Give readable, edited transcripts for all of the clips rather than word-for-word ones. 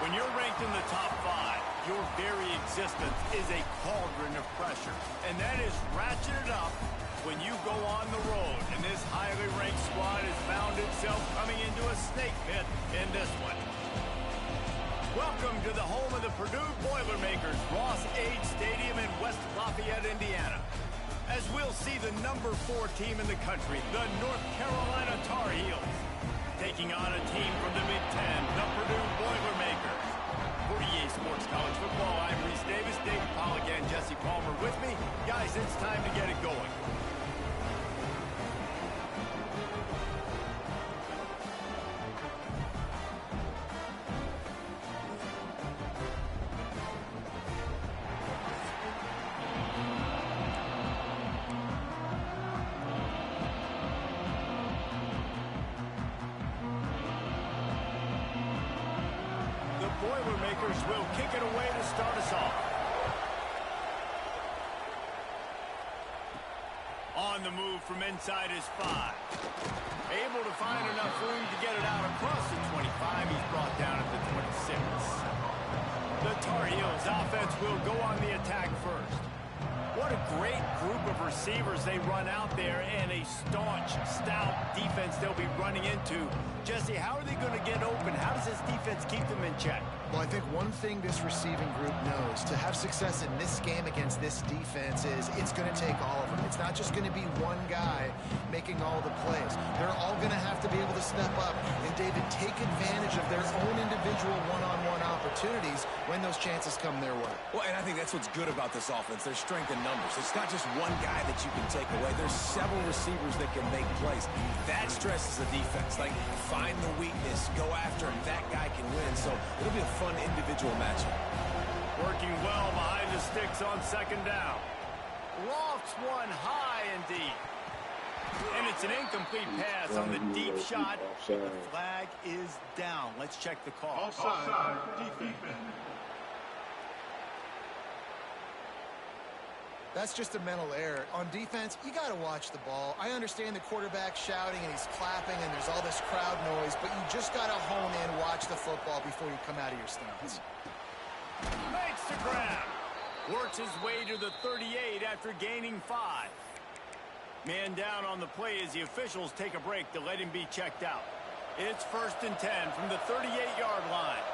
When you're ranked in the top 5, your very existence is a cauldron of pressure. And that is ratcheted up when you go on the road. And this highly ranked squad has found itself coming into a snake pit in this one. Welcome to the home of the Purdue Boilermakers, Ross Age Stadium in West Lafayette, Indiana. As we'll see the number 4 team in the country, the North Carolina Tar Heels, taking on a team from the Mid-10, the Purdue Boilermakers. For EA Sports College Football, I'm Reese Davis, David Pollock, and Jesse Palmer with me. Guys, it's time to get it going. Boilermakers will kick it away to start us off. On the move from inside his 5. Able to find enough room to get it out across the 25. He's brought down at the 26. The Tar Heels offense will go on the attack first. What a great group of receivers they run out there, and a staunch, stout defense they'll be running into. Jesse, how are they going to get open? How does this defense keep them in check? Well, I think one thing this receiving group knows, to have success in this game against this defense, is it's going to take all of them. It's not just going to be one guy making all the plays. They're all going to have to be able to step up and, David, take advantage of their own individual one-on-one opportunities when those chances come their way. Well, and I think that's what's good about this offense, their strength in numbers. It's not just one guy that you can take away. There's several receivers that can make plays. That stresses the defense. Like, find the weakness, go after him. That guy can win. So it'll be a fun individual matchup. Working well behind the sticks on second down. Lofts one high and deep. And it's an incomplete pass on the deep shot. The flag is down. Let's check the call. Offside, defense. That's just a mental error. On defense, you got to watch the ball. I understand the quarterback shouting and he's clapping and there's all this crowd noise, but you just got to hone in, watch the football before you come out of your stance. Makes the grab. Works his way to the 38 after gaining 5. Man down on the play as the officials take a break to let him be checked out. It's 1st and 10 from the 38-yard line.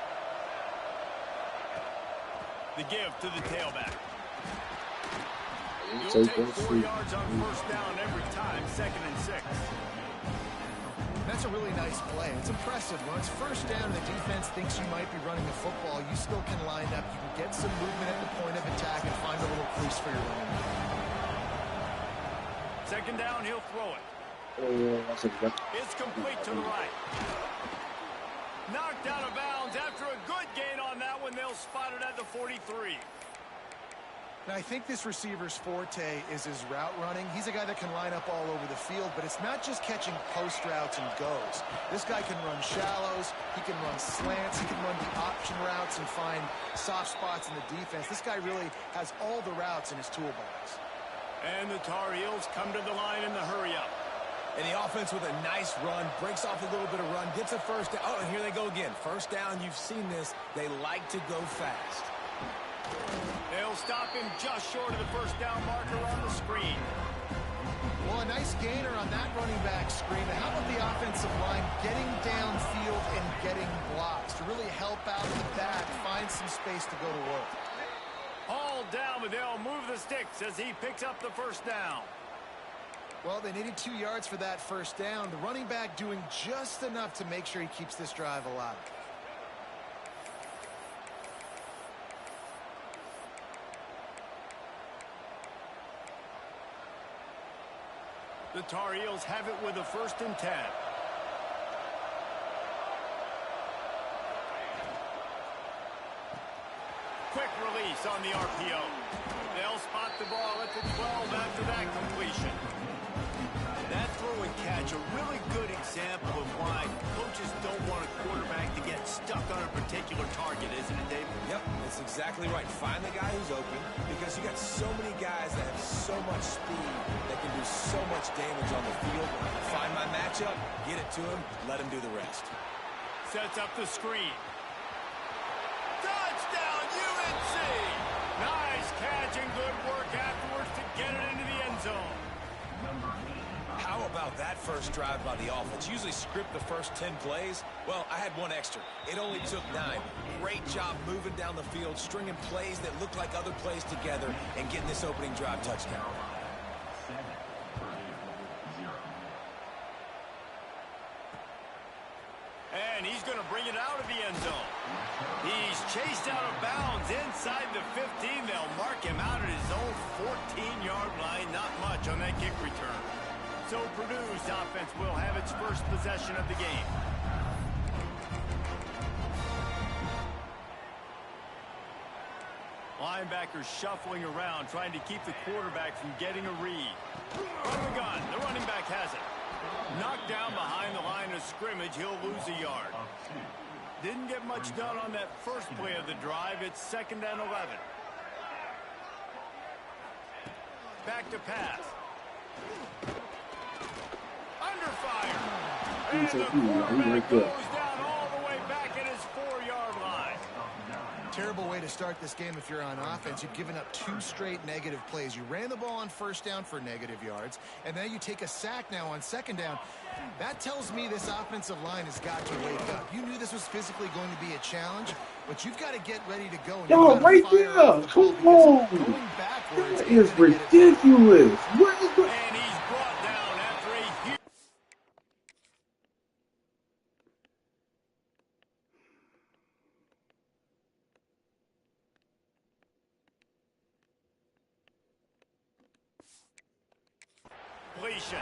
The give to the tailback. You'll take 4 yards on 1st down every time, 2nd and 6. That's a really nice play. It's impressive. When it's 1st down and the defense thinks you might be running the football, you still can line up. You can get some movement at the point of attack and find a little crease for your running back. 2nd down, he'll throw it. It's complete to the right. Knocked out of bounds after a good gain on that one. They'll spot it at the 43. Now, I think this receiver's forte is his route running. He's a guy that can line up all over the field, but it's not just catching post routes and goes. This guy can run shallows, he can run slants, he can run the option routes and find soft spots in the defense. This guy really has all the routes in his toolbox. And the Tar Heels come to the line in the hurry-up. And the offense with a nice run, breaks off a little bit of run, gets a 1st down. Oh, and here they go again. 1st down, you've seen this. They like to go fast. They'll stop him just short of the 1st down marker on the screen. Well, a nice gainer on that running back screen. And how about the offensive line getting downfield and getting blocks to really help out in the back, find some space to go to work. All down, but they'll move the sticks as he picks up the 1st down. Well, they needed 2 yards for that 1st down. The running back doing just enough to make sure he keeps this drive alive. The Tar Heels have it with a 1st and 10. pass on the RPO. They'll spot the ball at the 12 after that completion. That throw and catch, a really good example of why coaches don't want a quarterback to get stuck on a particular target, isn't it, David? Yep, that's exactly right. Find the guy who's open, because you got so many guys that have so much speed that can do so much damage on the field. Find my matchup, get it to him, let him do the rest. Sets up the screen. Touchdown, UNC! Nice catch and good work afterwards to get it into the end zone. How about that first drive by the offense? Usually script the first 10 plays. Well, I had one extra. It only took 9. Great job moving down the field, stringing plays that look like other plays together, and getting this opening drive touchdown. And he's going to bring it out of the end zone. He's chased out of bounds inside the 15. They'll mark him out at his own 14-yard line. Not much on that kick return. So Purdue's offense will have its first possession of the game. Linebackers shuffling around, trying to keep the quarterback from getting a read. From the gun, the running back has it. Knocked down behind the line of scrimmage, he'll lose a yard. Didn't get much done on that first play of the drive. It's 2nd and 11. Back to pass. Under fire. And the quarterback goes down all the way back at his 4-yard line. Terrible way to start this game if you're on offense. You've given up 2 straight negative plays. You ran the ball on 1st down for negative yards, and then you take a sack now on 2nd down. That tells me this offensive line has got to wake up. You knew this was physically going to be a challenge, but you've got to get ready to go. Yo, right there. Come on. That is ridiculous. What is the... And he's brought down after a huge... completion.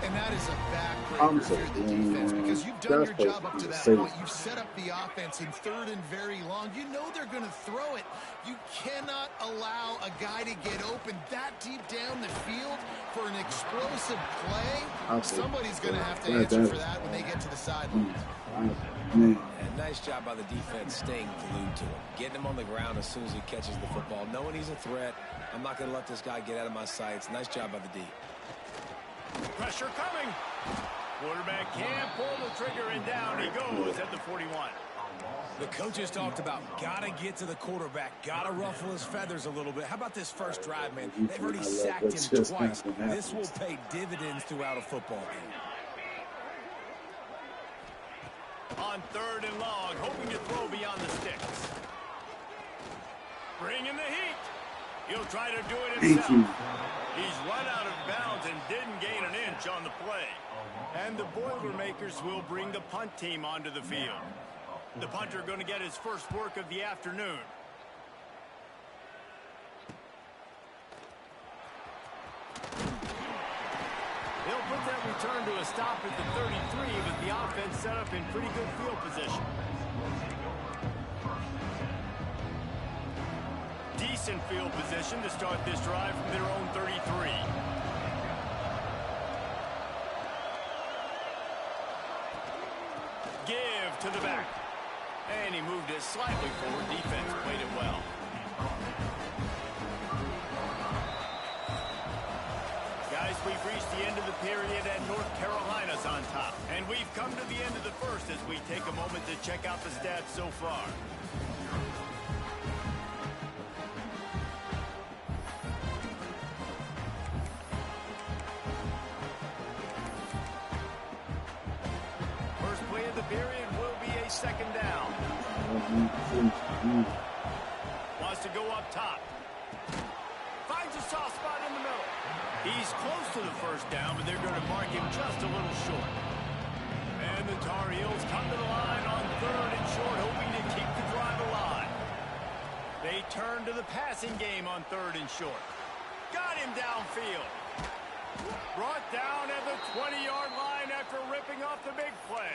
And that is a backbreaker for the defense, because you've done your job up to that point. You've set up the offense in 3rd and very long. You know they're going to throw it. You cannot allow a guy to get open that deep down the field for an explosive play. Somebody's going to have to answer for that when they get to the sidelines. And nice job by the defense staying glued to him. Getting him on the ground as soon as he catches the football. Knowing he's a threat. I'm not going to let this guy get out of my sights. Nice job by the D. Pressure coming. Quarterback can't pull the trigger, and down he goes at the 41. The coaches talked about gotta get to the quarterback, gotta ruffle his feathers a little bit. How about this first drive, man? They've already sacked him twice. This will pay dividends throughout a football game. On 3rd and long, hoping to throw beyond the sticks. Bringing the heat. He'll try to do it himself. He's run out of bounds and didn't gain an inch on the play. And the Boilermakers will bring the punt team onto the field. The punter going to get his first work of the afternoon. They'll put that return to a stop at the 33, with the offense set up in pretty good field position. Decent field position to start this drive from their own 33. Give to the back. And he moved it slightly forward. Defense played it well. Guys, we've reached the end of the period and North Carolina's on top. And we've come to the end of the first as we take a moment to check out the stats so far. First play of the period will be a 2nd down. Wants to go up top. Finds a soft spot in the middle. He's close to the first down, but they're going to mark him just a little short. And the Tar Heels come to the line on 3rd and short, hoping to keep the drive alive. They turn to the passing game on 3rd and short. Got him downfield. Brought down at the 20-yard line after ripping off the big play.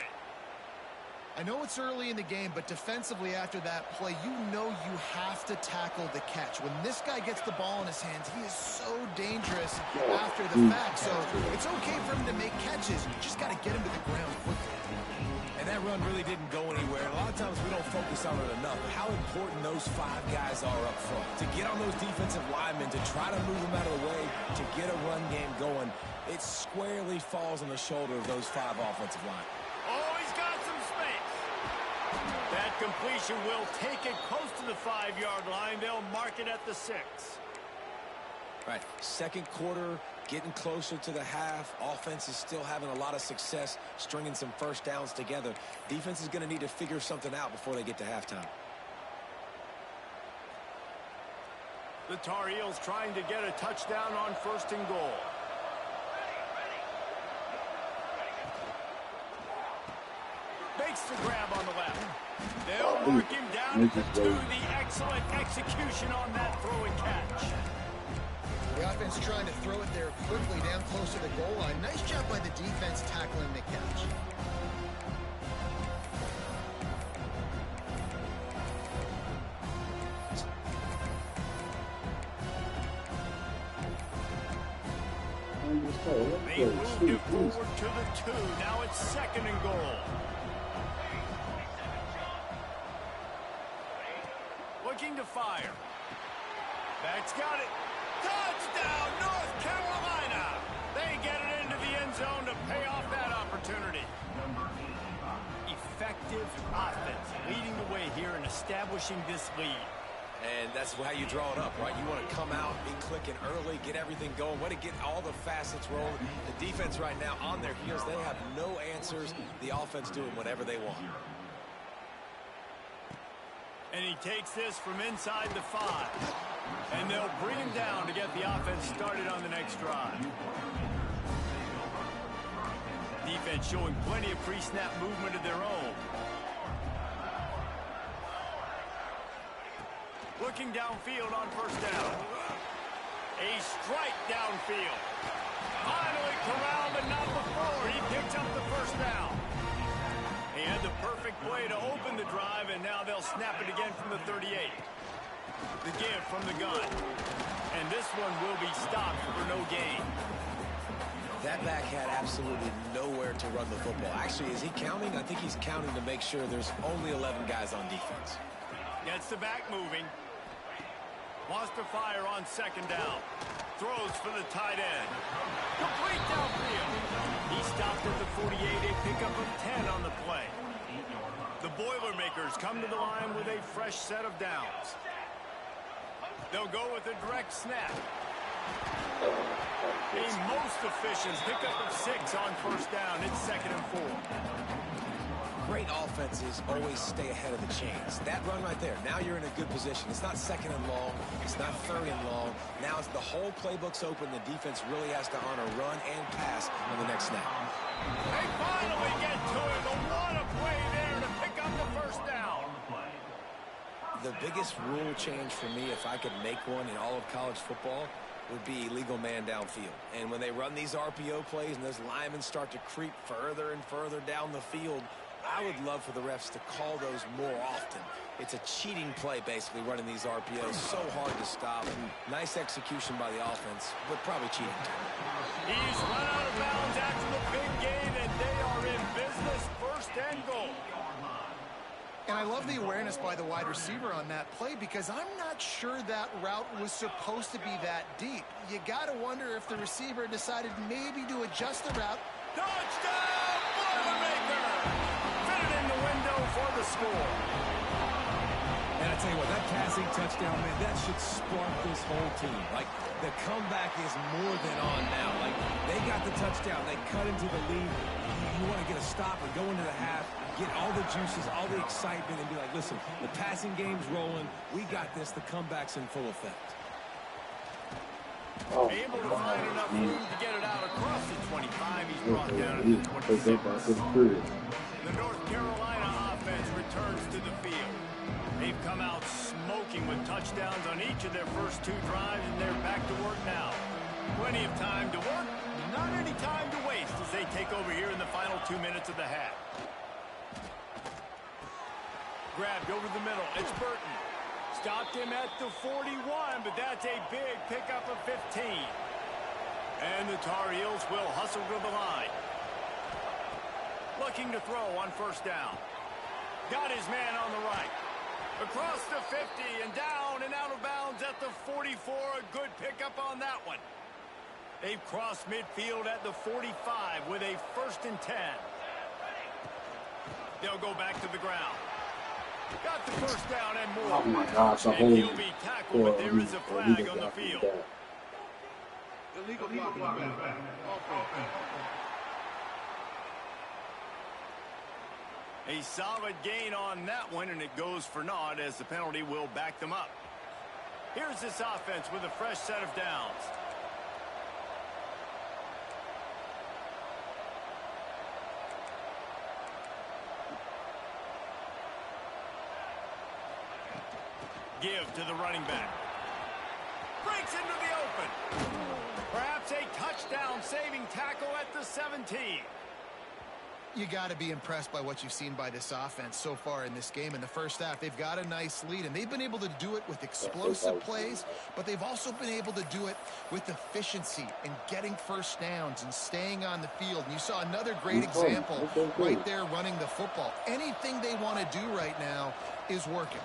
I know it's early in the game, but defensively after that play, you know you have to tackle the catch. When this guy gets the ball in his hands, he is so dangerous after the fact. So it's okay for him to make catches. You just got to get him to the ground quickly. And that run really didn't go anywhere. A lot of times we don't focus on it enough. How important those 5 guys are up front. To get on those defensive linemen, to try to move them out of the way, to get a run game going, it squarely falls on the shoulder of those 5 offensive linemen. Oh, he's got some space. That completion will take it close to the 5-yard line. They'll mark it at the 6. Right, second quarter, getting closer to the half. Offense is still having a lot of success stringing some first downs together. Defense is going to need to figure something out before they get to halftime. The Tar Heels trying to get a touchdown on 1st and goal. Makes the grab on the left. They'll mark him down at the 2. The excellent execution on that throw and catch. The offense trying to throw it there quickly down close to the goal line. Nice job by the defense tackling the catch. They moved it forward to the 2. Now it's 2nd and goal. Looking to fire. Back's got it. Touchdown, North Carolina! They get it into the end zone to pay off that opportunity. Effective offense leading the way here and establishing this lead. And that's how you draw it up, right? You want to come out, be clicking early, get everything going, want to get all the facets rolling. The defense right now on their heels, they have no answers. The offense doing whatever they want. And he takes this from inside the 5. And they'll bring him down to get the offense started on the next drive. Defense showing plenty of pre-snap movement of their own. Looking downfield on 1st down. A strike downfield. Finally corralled, but not before. He picks up the 1st down. He had the perfect play to open the drive, and now they'll snap it again from the 38. The give from the gun. And this one will be stopped for no gain. That back had absolutely nowhere to run the football. Actually, is he counting? I think he's counting to make sure there's only 11 guys on defense. Gets the back moving. Wants to fire on 2nd down. Throws for the tight end. Complete downfield. He stopped at the 48, a pickup of 10 on the play. The Boilermakers come to the line with a fresh set of downs. They'll go with a direct snap. A most efficient pickup of 6 on 1st down. It's 2nd and 4. Great offenses always stay ahead of the chains. That run right there, now you're in a good position. It's not 2nd and long. It's not 3rd and long. Now it's the whole playbook's open. The defense really has to honor run and pass on the next snap. They finally get to it. What a play there to pick up the 1st down. The biggest rule change for me, if I could make one in all of college football, would be illegal man downfield. And when they run these RPO plays and those linemen start to creep further and further down the field, I would love for the refs to call those more often. It's a cheating play, basically, running these RPOs. So hard to stop. Nice execution by the offense, but probably cheating too. He's run out of bounds after the big gain, and they are in business. 1st and goal. And I love the awareness by the wide receiver on that play because I'm not sure that route was supposed to be that deep. You got to wonder if the receiver decided maybe to adjust the route. Touchdown, Boilermaker! Fit it in the window for the score. And I tell you what, that passing touchdown, man, that should spark this whole team. Like, the comeback is more than on now. Like, they got the touchdown. They cut into the lead. You want to get a stop and go into the half, get all the juices, all the excitement, and be like, listen, the passing game's rolling. We got this. The comeback's in full effect. Able to find enough room to get it out across the 25. He's brought down at the 26. The North Carolina offense returns to the field. They've come out smoking with touchdowns on each of their first 2 drives, and they're back to work now. Plenty of time to work, not any time to waste as they take over here in the final 2 minutes of the half. Grabbed over the middle. It's Burton. Stopped him at the 41, but that's a big pickup of 15. And the Tar Heels will hustle to the line. Looking to throw on first down. Got his man on the right. Across the 50 and down and out of bounds at the 44. A good pickup on that one. They've crossed midfield at the 45 with a 1st and 10. They'll go back to the ground. Got the first down and more. Oh my gosh, and he'll be tackled, but there is a flag on the field. Illegal blocking back. A solid gain on that one, and it goes for naught as the penalty will back them up. Here's this offense with a fresh set of downs. Give to the running back. Breaks into the open. Perhaps a touchdown saving tackle at the 17. You got to be impressed by what you've seen by this offense so far in this game. In the first half, they've got a nice lead, and they've been able to do it with explosive plays, but they've also been able to do it with efficiency and getting first downs and staying on the field. And you saw another great example right there running the football. Anything they want to do right now is working.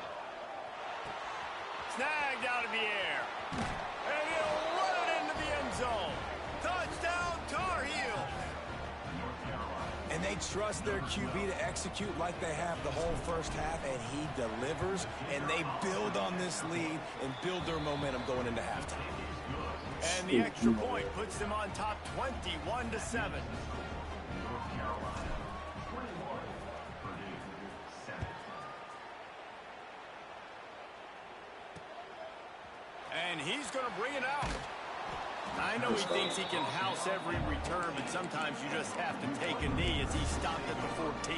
Snagged out of the air. And he'll run it into the end zone. Touchdown, Tar Heels. And they trust their QB to execute like they have the whole first half, and he delivers, and they build on this lead and build their momentum going into halftime. And the extra point puts them on top 21-7. And he's going to bring it out. I know he thinks he can house every return, but sometimes you just have to take a knee as he stopped at the 14.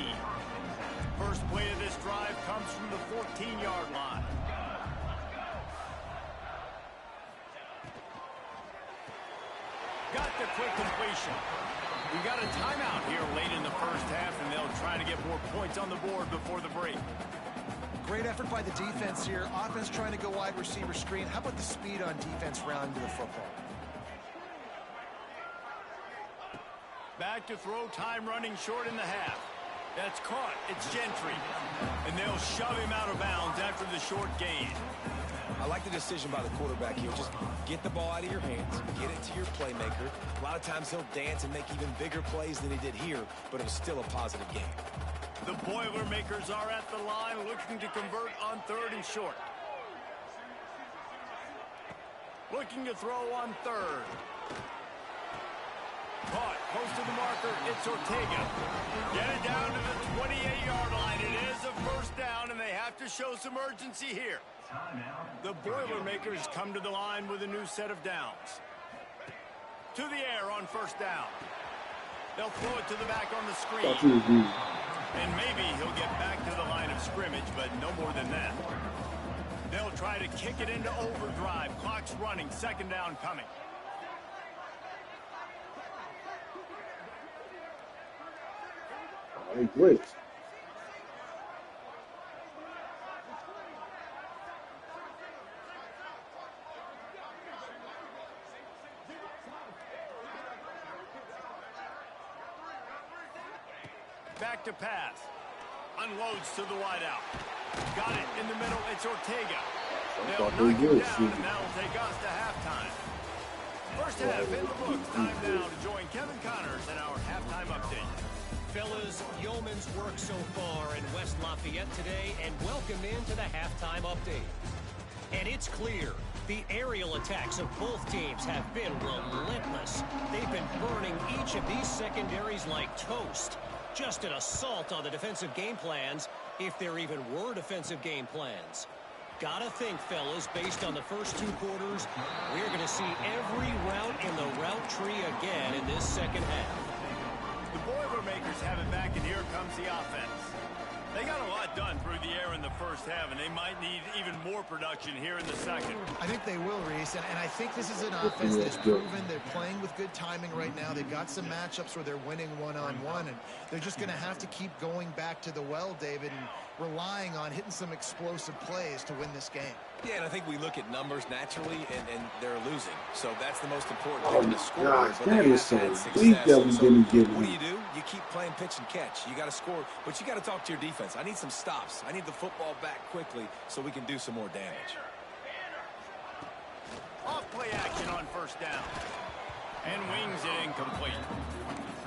First play of this drive comes from the 14-yard line. Got the quick completion. We got a timeout here late in the first half, and they'll try to get more points on the board before the break. Great effort by the defense here. Offense trying to go wide receiver screen. How about the speed on defense rounding to the football? Back to throw, time running short in the half. That's caught. It's Gentry. And they'll shove him out of bounds after the short gain. I like the decision by the quarterback here. Just get the ball out of your hands, get it to your playmaker. A lot of times he'll dance and make even bigger plays than he did here, but it was still a positive game. The Boilermakers are at the line looking to convert on 3rd and short. Looking to throw on 3rd. Caught close to the marker. It's Ortega. Get it down to the 28-yard line. It is a first down, and they have to show some urgency here. The Boilermakers come to the line with a new set of downs. To the air on first down. They'll throw it to the back on the screen. And maybe he'll get back to the line of scrimmage, but no more than that. They'll try to kick it into overdrive. Clock's running. 2nd down coming. Hey, great. Back to pass. Unloads to the wideout. Got it in the middle. It's Ortega. They'll knock him down, and that'll take us to halftime. First half in the books. Time now to join Kevin Connors in our halftime update. Fellas, yeoman's work so far in West Lafayette today, and welcome into the halftime update. And it's clear, the aerial attacks of both teams have been relentless. They've been burning each of these secondaries like toast. Just an assault on the defensive game plans, if there even were defensive game plans. Gotta think, fellas, based on the first 2 quarters, we're going to see every route in the route tree again in this second half. The Boilermakers have it back, and here comes the offense. They got a lot done through the air in the first half, and they might need even more production here in the second. I think they will, Reese, and I think this is an offense that has proven they're playing with good timing right now. They've got some matchups where they're winning one-on-one, and they're just going to have to keep going back to the well, David, and relying on hitting some explosive plays to win this game. Yeah, and I think we look at numbers naturally, and they're losing. So that's the most important thing. The score, gosh, but that they is so have had weak success. that we didn't give What him. do? You keep playing pitch and catch. You got to score, but you got to talk to your defense. I need some stops. I need the football back quickly so we can do some more damage. Off play action on first down. And wings it incomplete.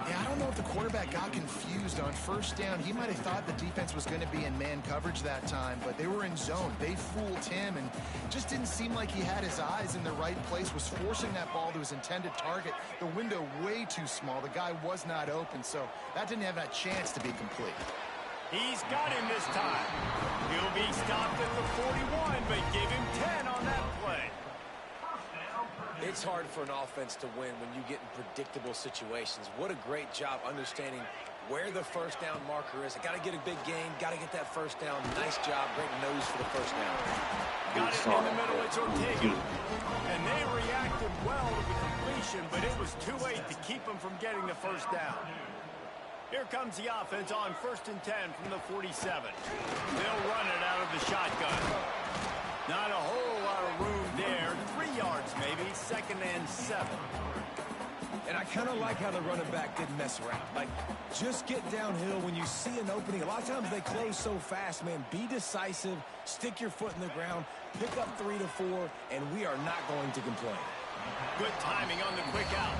Yeah, I don't know if the quarterback got confused on first down. He might have thought the defense was going to be in man coverage that time, but they were in zone. They fooled him and just didn't seem like he had his eyes in the right place, was forcing that ball to his intended target. The window way too small. The guy was not open, so that didn't have a chance to be complete. He's got him this time. He'll be stopped at the 41, but give him 10 on that play. It's hard for an offense to win when you get in predictable situations. What a great job understanding where the first down marker is. I got to get a big gain, got to get that first down. Nice job, great nose for the first down. Got it in the middle, it's Ortega. And they reacted well to the completion, but it was too late to keep them from getting the first down. Here comes the offense on 1st and 10 from the 47. They'll run it out of the shotgun. Not a whole lot of room there. 3 yards maybe, 2nd and 7. And I kind of like how the running back didn't mess around. Like, just get downhill when you see an opening. A lot of times they close so fast, man. Be decisive, stick your foot in the ground, pick up 3 to 4, and we are not going to complain. Good timing on the quick out.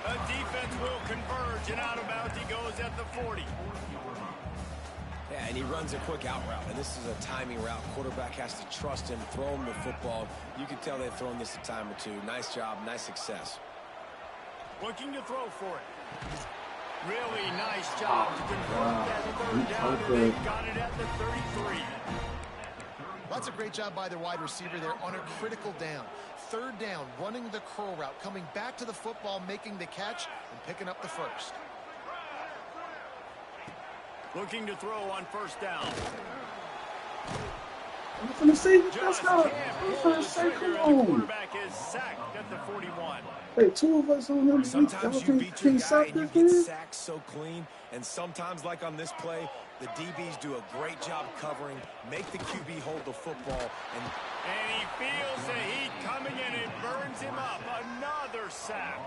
A defense will converge, and out of bounds he goes at the 40. Yeah, and he runs a quick out route, and this is a timing route. Quarterback has to trust him, throw him the football. You can tell they've thrown this a time or two. Nice job, nice success. Looking to throw for it. Really nice job to convert that 3rd down, and they got it at the 33. That's a great job by the wide receiver there on a critical down. 3rd down, running the curl route, coming back to the football, making the catch, and picking up the first. Looking to throw on 1st down. I'm going to say, Just that's not. can't I'm pull going the to say, trigger, come and the on. quarterback is sacked at the 41. Hey, 2 of us on him. Sometimes you beat your guy and you get sacked so clean, and sometimes, like on this play, the DBs do a great job covering, make the QB hold the football, and he feels the heat coming, and it burns him up. Another sack.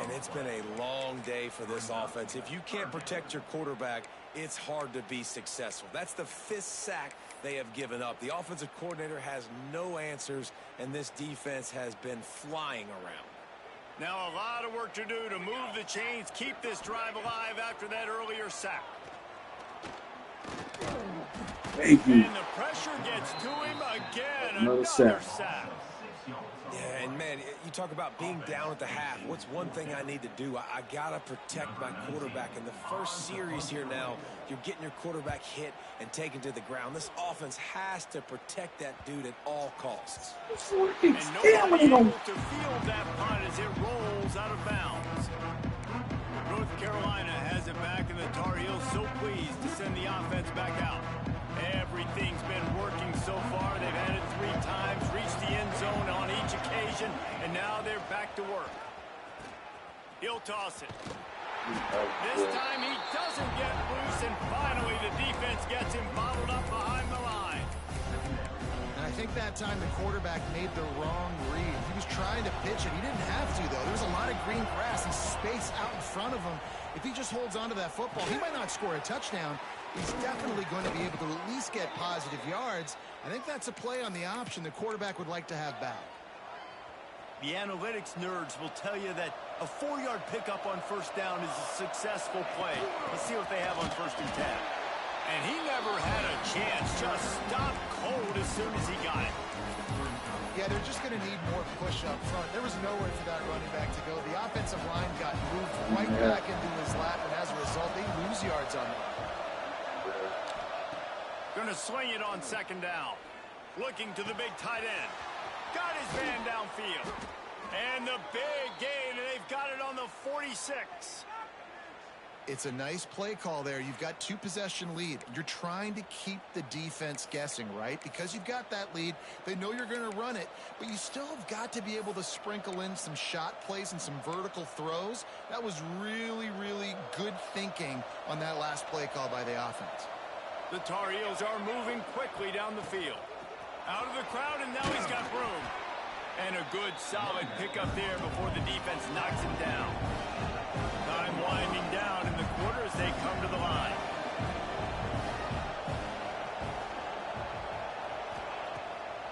And it's been a long day for this offense. If you can't protect your quarterback, it's hard to be successful. That's the 5th sack they have given up. The offensive coordinator has no answers, and this defense has been flying around. Now a lot of work to do to move the chains, keep this drive alive after that earlier sack. Thank you. And the pressure gets to him again. Another Another sack. sack. Yeah, and man, you talk about being down at the half. What's one thing I need to do? I got to protect my quarterback. In the first series here now, you're getting your quarterback hit and taken to the ground. This offense has to protect that dude at all costs. And nobody able to field that punt as it rolls out of bounds. North Carolina has it back, and the Tar Heels so pleased to send the offense back out. Everything's been working so far. They've had it 3 times, reached the end zone on each occasion, and now they're back to work. He'll toss it. This time he doesn't get loose, and finally the defense gets him bottled up behind the line. And I think that time the quarterback made the wrong read. He was trying to pitch it. He didn't have to, though. There was a lot of green grass and space out in front of him. If he just holds on to that football, he might not score a touchdown. He's definitely going to be able to at least get positive yards. I think that's a play on the option the quarterback would like to have back. The analytics nerds will tell you that a 4-yard pickup on 1st down is a successful play. Let's see what they have on 1st and 10. And he never had a chance. Just stopped cold as soon as he got it. Yeah, they're just going to need more push up front. There was nowhere for that running back to go. The offensive line got moved right back into his lap, and as a result, they lose yards on that. Gonna swing it on 2nd down. Looking to the big tight end. Got his man downfield. And the big gain, and they've got it on the 46. It's a nice play call there. You've got 2-possession lead. You're trying to keep the defense guessing, right? Because you've got that lead. They know you're going to run it, but you still have got to be able to sprinkle in some shot plays and some vertical throws. That was really, really good thinking on that last play call by the offense. The Tar Heels are moving quickly down the field. Out of the crowd, and now he's got room. And a good, solid pickup there before the defense knocks him down. Time winding down in the quarter as they come to the line.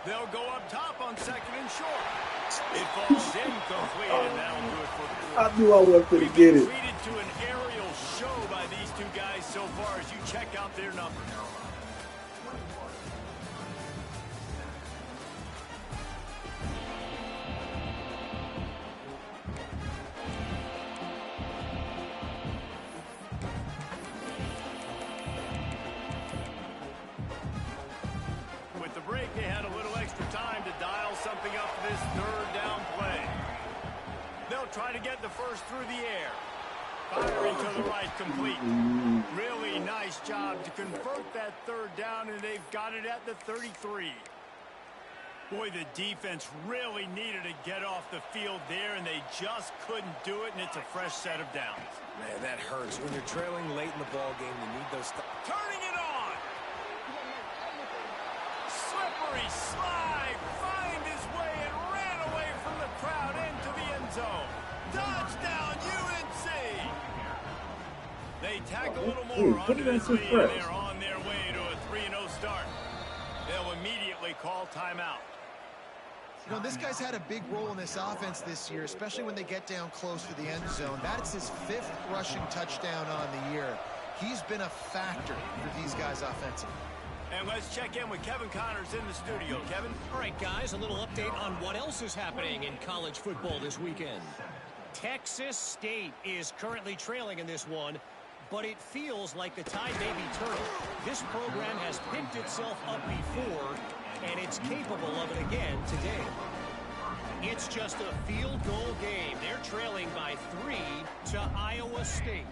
They'll go up top on second and short. It falls incomplete, and that'll do it for the quarter. I knew I wasn't going to get it. Treated to an aerial show by these two guys so far as you check out their numbers. They had a little extra time to dial something up for this third down play. They'll try to get the first through the air. Firing to the right, complete. Really nice job to convert that third down, and they've got it at the 33. Boy, the defense really needed to get off the field there, and they just couldn't do it, and it's a fresh set of downs. Man, that hurts. When you're trailing late in the ball game, you need those... Turning it on! Slippery slide, find his way and ran away from the crowd into the end zone. Touchdown, UNC! They tack a little more onto this lead, and they're on their way to a 3-0 start. They'll immediately call timeout. You know, this guy's had a big role in this offense this year, especially when they get down close to the end zone. That's his 5th rushing touchdown on the year. He's been a factor for these guys offensively. And let's check in with Kevin Connors in the studio. Kevin? All right, guys, a little update on what else is happening in college football this weekend. Texas State is currently trailing in this one, but it feels like the tide may be turning. This program has picked itself up before, and it's capable of it again today. It's just a field goal game. They're trailing by 3 to Iowa State.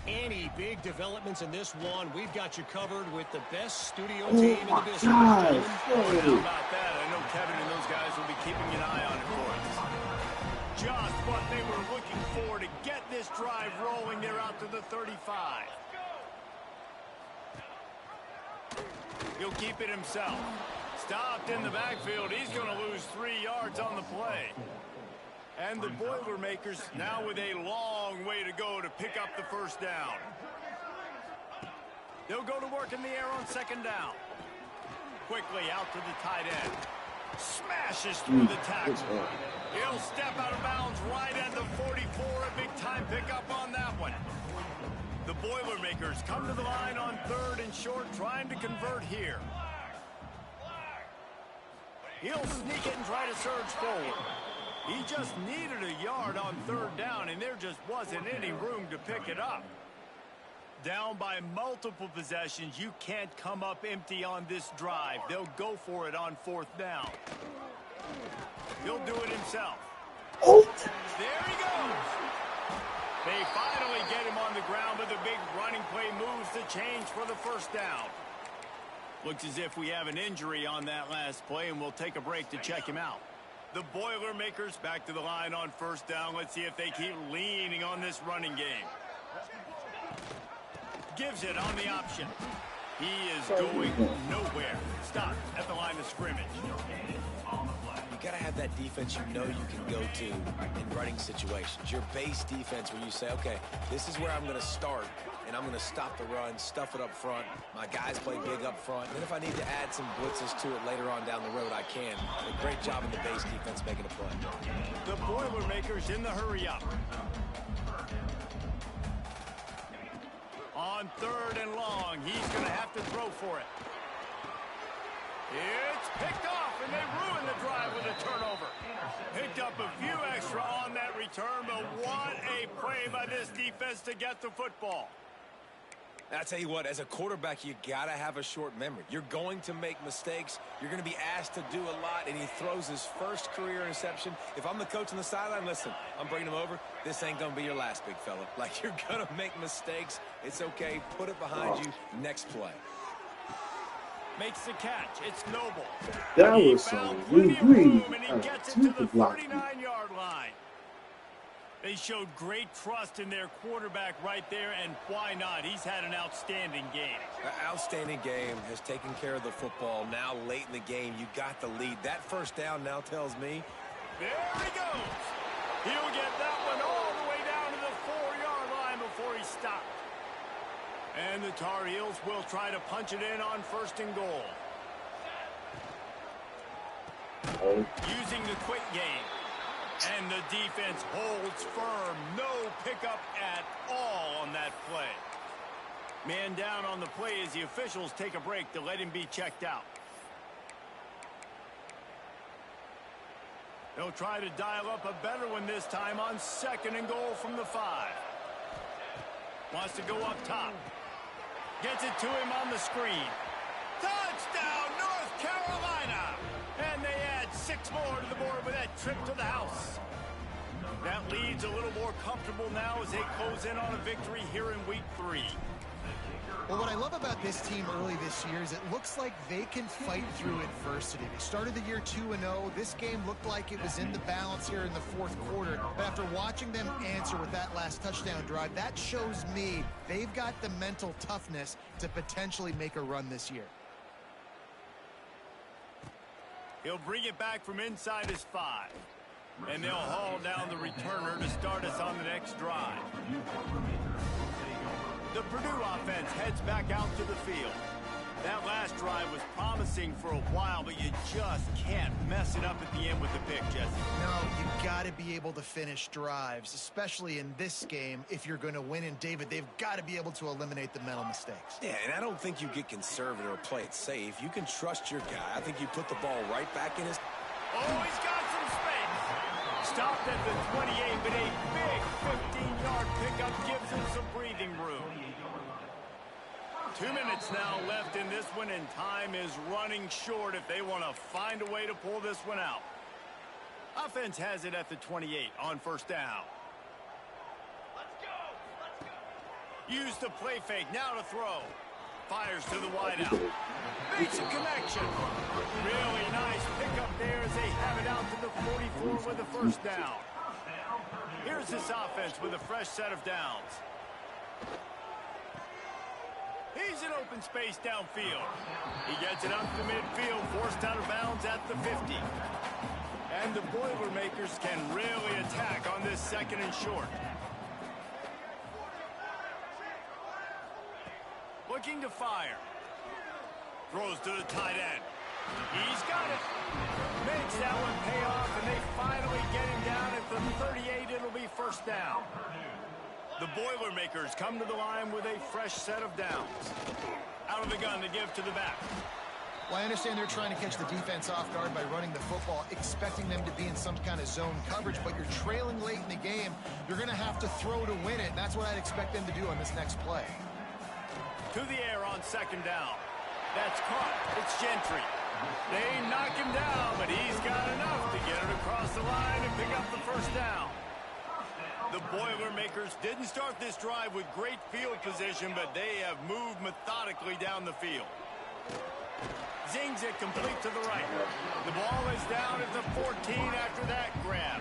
Any big developments in this one, we've got you covered with the best studio team in the business. How about that? I know Kevin and those guys will be keeping an eye on it for us. Just what they were looking for to get this drive rolling. They're out to the 35. He'll keep it himself. Stopped in the backfield. He's going to lose 3 yards on the play. And the Boilermakers now with a long way to go to pick up the first down. They'll go to work in the air on second down. Quickly out to the tight end. Smashes through the tackle. He'll step out of bounds right at the 44. A big-time pickup on that one. The Boilermakers come to the line on 3rd and short, trying to convert here. He'll sneak it and try to surge forward. He just needed a yard on 3rd down, and there just wasn't any room to pick it up. Down by multiple possessions, you can't come up empty on this drive. They'll go for it on 4th down. He'll do it himself. Oh. There he goes. They finally get him on the ground, but the big running play moves the change for the first down. Looks as if we have an injury on that last play, and we'll take a break to check him out. The Boilermakers back to the line on 1st down. Let's see if they keep leaning on this running game. Gives it on the option. He is going nowhere. Stop at the line of scrimmage. You got to have that defense you know you can go to in running situations. Your base defense where you say, okay, this is where I'm going to start, and I'm going to stop the run, stuff it up front. My guys play big up front. And then if I need to add some blitzes to it later on down the road, I can. A great job in the base defense making a play. The Boilermakers in the hurry up. On 3rd and long, he's going to have to throw for it. It's picked off, and they ruin the drive with a turnover. Picked up a few extra on that return, but what a play by this defense to get the football. I tell you what, as a quarterback, you got to have a short memory. You're going to make mistakes. You're going to be asked to do a lot, and he throws his first career interception. If I'm the coach on the sideline, listen, I'm bringing him over. This ain't going to be your last, big fella. Like, you're going to make mistakes. It's okay. Put it behind you. Next play. Makes the catch. It's Noble. That He was found so plenty of really room, and he gets it to the 39-yard line. They showed great trust in their quarterback right there, and why not? He's had an outstanding game. Outstanding game, has taken care of the football. Now late in the game, you got the lead. That first down now tells me. There he goes. He'll get that one all the way down to the 4-yard line before he stopped. And the Tar Heels will try to punch it in on 1st and goal. Using the quick game. And the defense holds firm. No pickup at all on that play. Man down on the play as the officials take a break to let him be checked out. They'll try to dial up a better one this time on 2nd and goal from the 5. Wants to go up top. Gets it to him on the screen. Touchdown, North Carolina! And they add 6 more to the board with that trip to the house. That lead's a little more comfortable now as they close in on a victory here in week 3. Well, what I love about this team early this year is it looks like they can fight through adversity. They started the year 2-0. This game looked like it was in the balance here in the 4th quarter. But after watching them answer with that last touchdown drive, that shows me they've got the mental toughness to potentially make a run this year. He'll bring it back from inside his 5. And they'll haul down the returner to start us on the next drive. The Purdue offense heads back out to the field. That last drive was promising for a while, but you just can't mess it up at the end with the pick, Jesse. No, you got to be able to finish drives, especially in this game. If you're going to win, and David, they've got to be able to eliminate the mental mistakes. Yeah, and I don't think you get conservative or play it safe. You can trust your guy. I think you put the ball right back in his... Oh, he's got some space. Stopped at the 28, but a big 15-yard pickup gives him some breathing room. 2 minutes now left in this one, and time is running short if they want to find a way to pull this one out. Offense has it at the 28 on 1st down. Let's go. Use the play fake, now to throw. Fires to the wideout. Makes a connection. Really nice pickup there as they have it out to the 44 with a 1st down. Here's this offense with a fresh set of downs. He's in open space downfield. He gets it up to midfield, forced out of bounds at the 50. And the Boilermakers can really attack on this 2nd and short. Looking to fire. Throws to the tight end. He's got it. Makes that one pay off, and they finally get him down at the 38. It'll be 1st down. The Boilermakers come to the line with a fresh set of downs. Out of the gun to give to the back. Well, I understand they're trying to catch the defense off guard by running the football, expecting them to be in some kind of zone coverage, but you're trailing late in the game. You're going to have to throw to win it, and that's what I'd expect them to do on this next play. To the air on 2nd down. That's caught. It's Gentry. They knock him down, but he's got enough to get it across the line and pick up the 1st down. The Boilermakers didn't start this drive with great field position, but they have moved methodically down the field. Zings it complete to the right. The ball is down at the 14 after that grab.